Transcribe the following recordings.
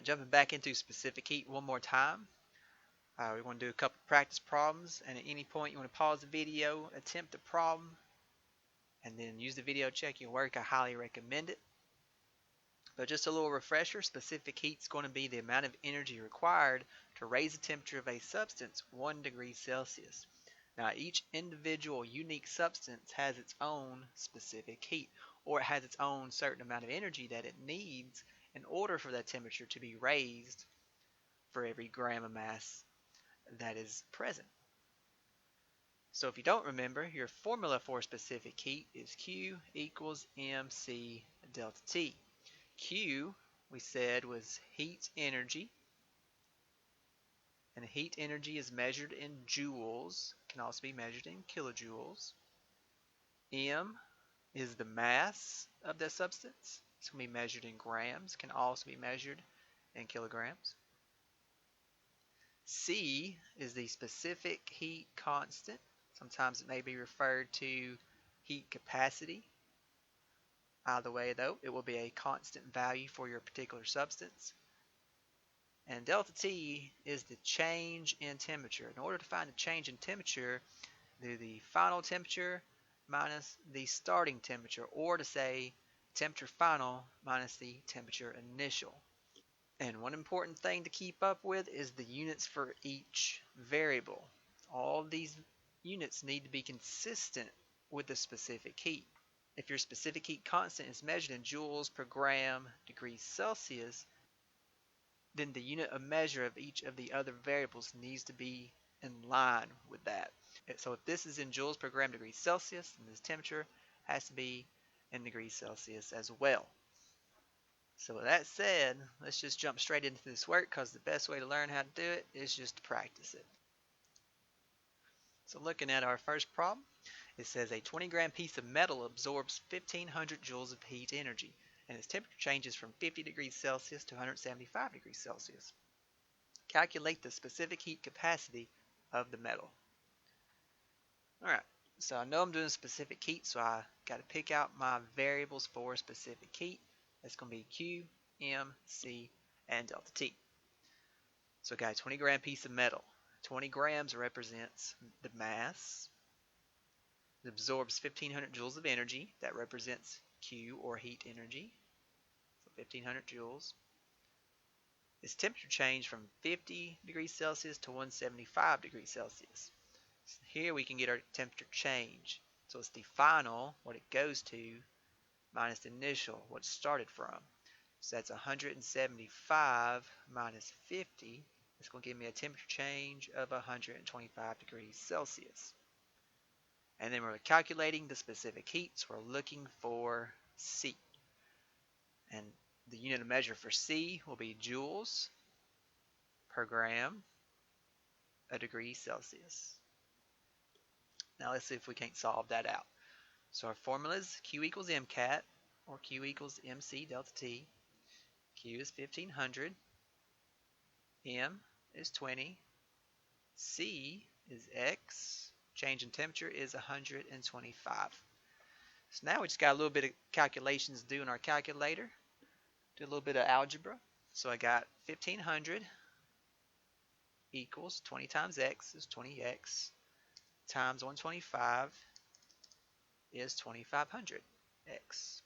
Alright, jumping back into specific heat one more time. We want to do a couple practice problems, and at any point you want to pause the video, attempt the problem, and then use the video to check your work. I highly recommend it. But just a little refresher, specific heat is going to be the amount of energy required to raise the temperature of a substance 1 degree Celsius. Now each individual unique substance has its own specific heat, or it has its own certain amount of energy that it needs in order for that temperature to be raised for every gram of mass that is present. So if you don't remember, your formula for specific heat is Q equals mc delta T. Q, we said, was heat energy, and heat energy is measured in joules, can also be measured in kilojoules. M is the mass of the substance, it's going to be measured in grams, can also be measured in kilograms. C is the specific heat constant. Sometimes it may be referred to heat capacity. Either way, though, it will be a constant value for your particular substance. And delta T is the change in temperature. In order to find the change in temperature, do the final temperature minus the starting temperature, or to say temperature final minus the temperature initial. And one important thing to keep up with is the units for each variable. All of these units need to be consistent with the specific heat. If your specific heat constant is measured in joules per gram degrees Celsius, then the unit of measure of each of the other variables needs to be in line with that. So if this is in joules per gram degrees Celsius, then this temperature has to be in degrees Celsius as well. So with that said, let's just jump straight into this work, because the best way to learn how to do it is just to practice it. So looking at our first problem, it says a 20-gram piece of metal absorbs 1500 joules of heat energy, and its temperature changes from 50 degrees Celsius to 175 degrees Celsius. Calculate the specific heat capacity of the metal. Alright, so I know I'm doing specific heat, so I got to pick out my variables for specific heat. That's going to be Q, M, C, and delta T. So I got a 20-gram piece of metal. 20 grams represents the mass. It absorbs 1500 joules of energy. That represents Q, or heat energy. So 1500 joules. Its temperature changed from 50 degrees Celsius to 175 degrees Celsius. So here we can get our temperature change. So it's the final, what it goes to, minus the initial, what it started from. So that's 175 minus 50. It's going to give me a temperature change of 125 degrees Celsius. And then we're calculating the specific heat, so we're looking for C. And the unit of measure for C will be joules per gram a degree Celsius. Now let's see if we can't solve that out. So our formula is Q equals MCAT, or Q equals MC delta T. Q is 1500, M is 20, C is X, change in temperature is 125. So now we just got a little bit of calculations to do in our calculator. Do a little bit of algebra. So I got 1500 equals 20 times X is 20X times 125 is 2500 X.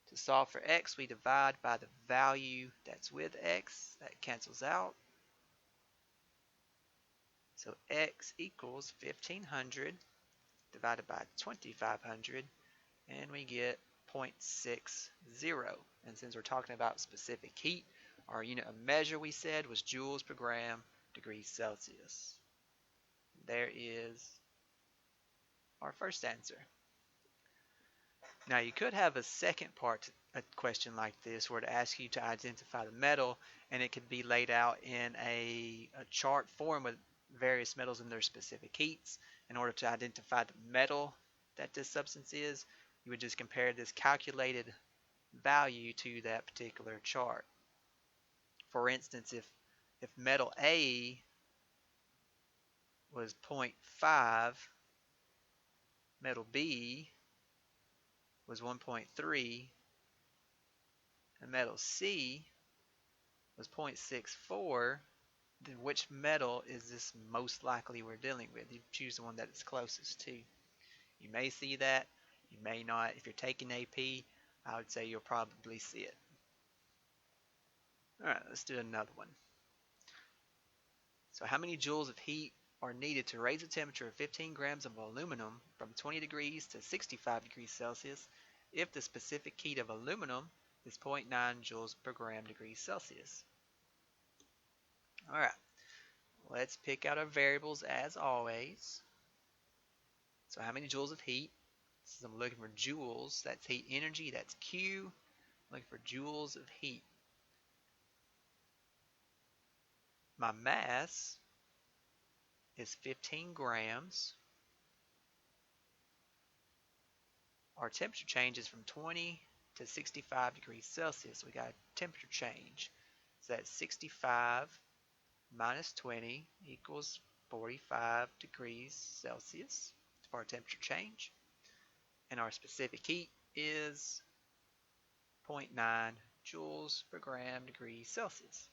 To solve for X, we divide by the value that's with X. That cancels out. So X equals 1500 divided by 2500, and we get 0.60. And since we're talking about specific heat, our unit of measure, we said, was joules per gram degrees Celsius. There is our first answer. Now you could have a second part to a question like this, where to ask you to identify the metal, and it could be laid out in a chart form with various metals and their specific heats. In order to identify the metal that this substance is, you would just compare this calculated value to that particular chart. For instance, if metal A was 0.5, metal B was 1.3, and metal C was 0.64, then which metal is this most likely we're dealing with? You choose the one that is closest to. You may see that, you may not. If you're taking AP, I would say you'll probably see it. Alright, let's do another one. So how many joules of heat are needed to raise the temperature of 15 grams of aluminum from 20 degrees to 65 degrees Celsius if the specific heat of aluminum is 0.9 joules per gram degrees Celsius? Alright, let's pick out our variables as always. So how many joules of heat? So I'm looking for joules, that's heat energy, that's Q. I'm looking for joules of heat. My mass is 15 grams. Our temperature changes from 20 to 65 degrees Celsius. We got a temperature change. So that's 65 minus 20 equals 45 degrees Celsius for our temperature change. And our specific heat is 0.9 joules per gram degree Celsius.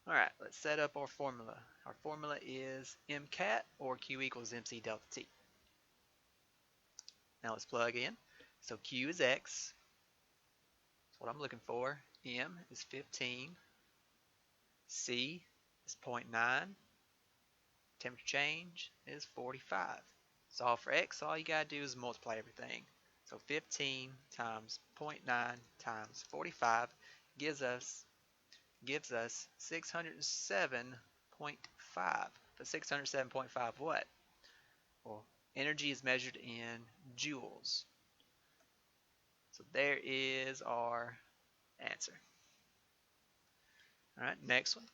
Alright, let's set up our formula. Our formula is MCAT, or Q equals MC delta T. Now let's plug in. So Q is X. That's what I'm looking for. M is 15. C is 0.9. Temperature change is 45. Solve for X, all you gotta do is multiply everything. So 15 times 0.9 times 45 gives us 607.5. But 607.5 what? Well, energy is measured in joules. So there is our answer. Alright, next one.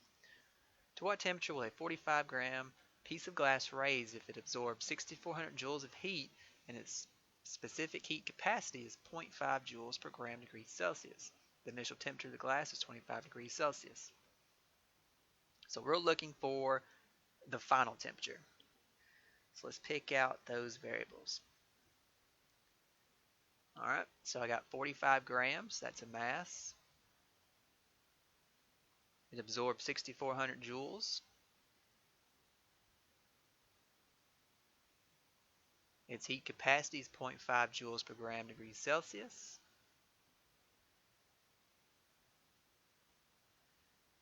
To what temperature will a 45 gram piece of glass raise if it absorbs 6,400 joules of heat and its specific heat capacity is 0.5 joules per gram degree Celsius? The initial temperature of the glass is 25 degrees Celsius. So we're looking for the final temperature. So let's pick out those variables. Alright, so I got 45 grams, that's a mass. It absorbs 6,400 joules. Its heat capacity is 0.5 joules per gram degree Celsius.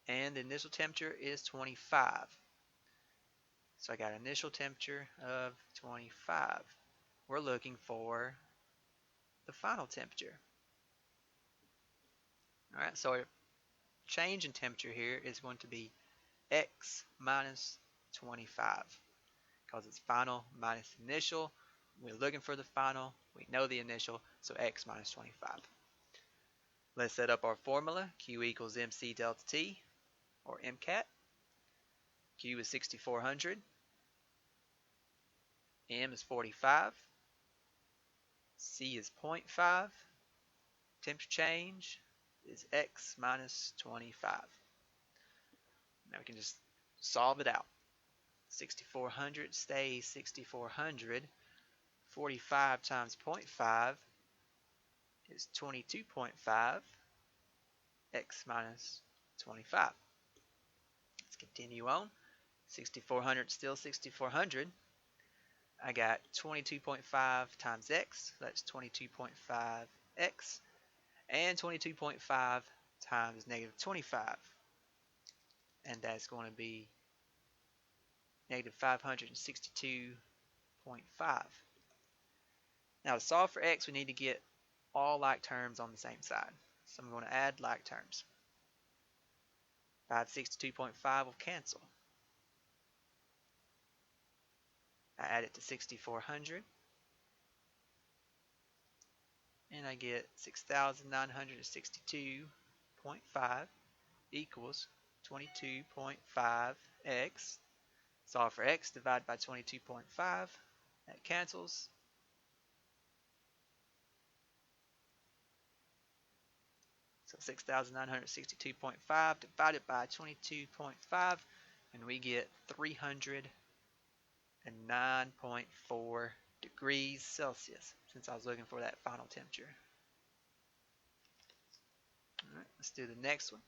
And the initial temperature is 25. So I got an initial temperature of 25. We're looking for the final temperature. Alright, so our change in temperature here is going to be X minus 25. Because it's final minus initial. We're looking for the final. We know the initial, so X minus 25. Let's set up our formula. Q equals MC delta T, or MCAT. Q is 6,400. M is 45. C is 0.5. Temperature change is X minus 25. Now we can just solve it out. 6,400 stays 6,400. 45 times 0.5 is 22.5. X minus 25. Let's continue on. 6,400 still 6,400. I got 22.5 times X. That's 22.5X. And 22.5 times negative 25. And that's going to be negative 562.5. Now to solve for X, we need to get all like terms on the same side. So I'm going to add like terms. 562.5 will cancel. I add it to 6,400. And I get 6,962.5 equals 22.5x. Solve for x, divide by 22.5. That cancels. So 6,962.5 divided by 22.5, and we get 309.4 degrees Celsius, since I was looking for that final temperature. Alright, let's do the next one.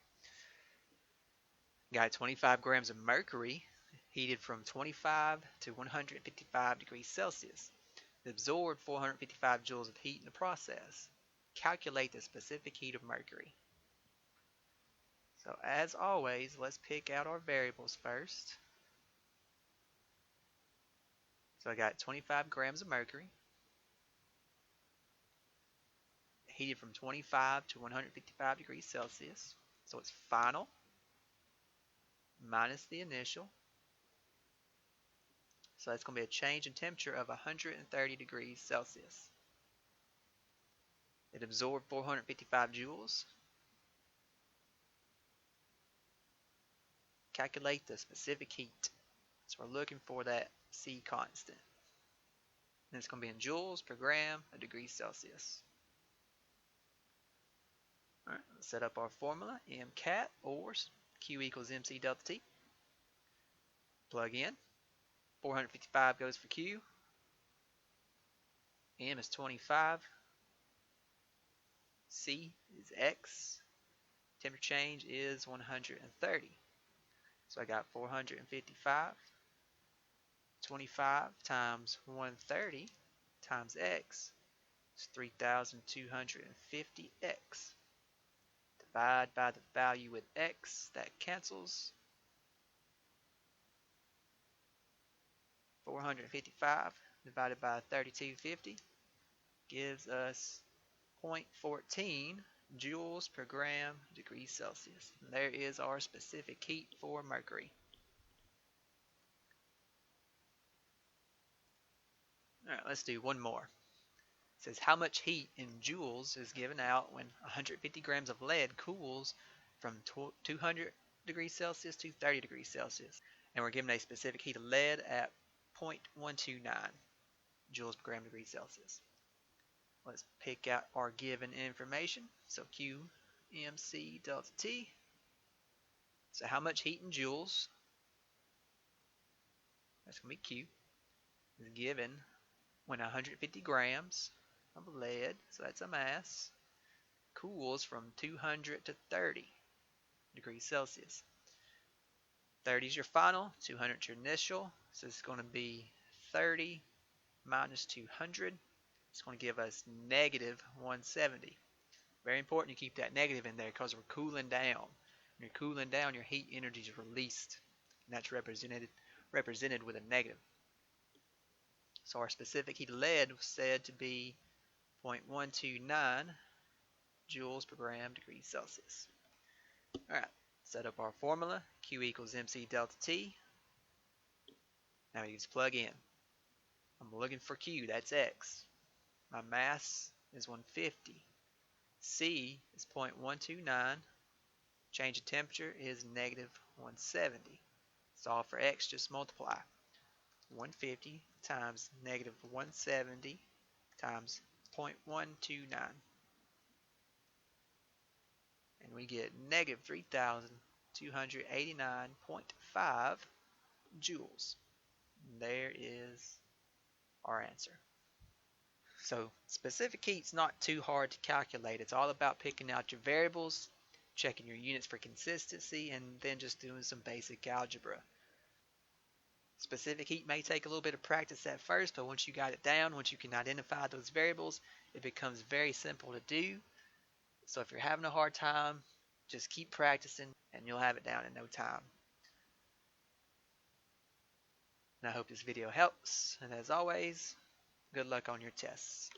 Got 25 grams of mercury heated from 25 to 155 degrees Celsius. It absorbed 455 joules of heat in the process. Calculate the specific heat of mercury. So as always, let's pick out our variables first. So I got 25 grams of mercury heated from 25 to 155 degrees Celsius. So it's final minus the initial. So that's going to be a change in temperature of 130 degrees Celsius. It absorbed 455 joules. Calculate the specific heat. So we're looking for that C constant. And it's going to be in joules per gram a degree Celsius. All right, let's set up our formula. MCAT or Q equals MC delta T. Plug in. 455 goes for Q. M is 25. C is X. Temperature change is 130. So I got 455. 25 times 130 times X is 3,250X. Divide by the value with X, that cancels. 455 divided by 3250 gives us 0.14 joules per gram degrees Celsius. And there is our specific heat for mercury. Alright, let's do one more. It says how much heat in joules is given out when 150 grams of lead cools from 200 degrees Celsius to 30 degrees Celsius. And we're given a specific heat of lead at 0.129 joules per gram degree Celsius. Let's pick out our given information. So Q MC delta T. So how much heat in joules, that's going to be Q, is given when 150 grams of lead, so that's a mass, cools from 200 to 30 degrees Celsius. 30 is your final, 200 is your initial, so it's going to be 30 minus 200. It's going to give us negative 170. Very important you keep that negative in there because we're cooling down. When you're cooling down, your heat energy is released, and that's represented with a negative. So our specific heat of lead was said to be 0.129 joules per gram degrees Celsius. Alright, set up our formula. Q equals MC delta T. Now we just plug in. I'm looking for Q, that's X. My mass is 150. C is 0.129. Change of temperature is negative 170. Solve for X, just multiply. 150 times negative 170 times 0.129. And we get negative 3,289.5 joules. And there is our answer. So specific heat's not too hard to calculate. It's all about picking out your variables, checking your units for consistency, and then just doing some basic algebra. Specific heat may take a little bit of practice at first, but once you got it down, once you can identify those variables, it becomes very simple to do. So if you're having a hard time, just keep practicing and you'll have it down in no time. And I hope this video helps. And as always, good luck on your tests.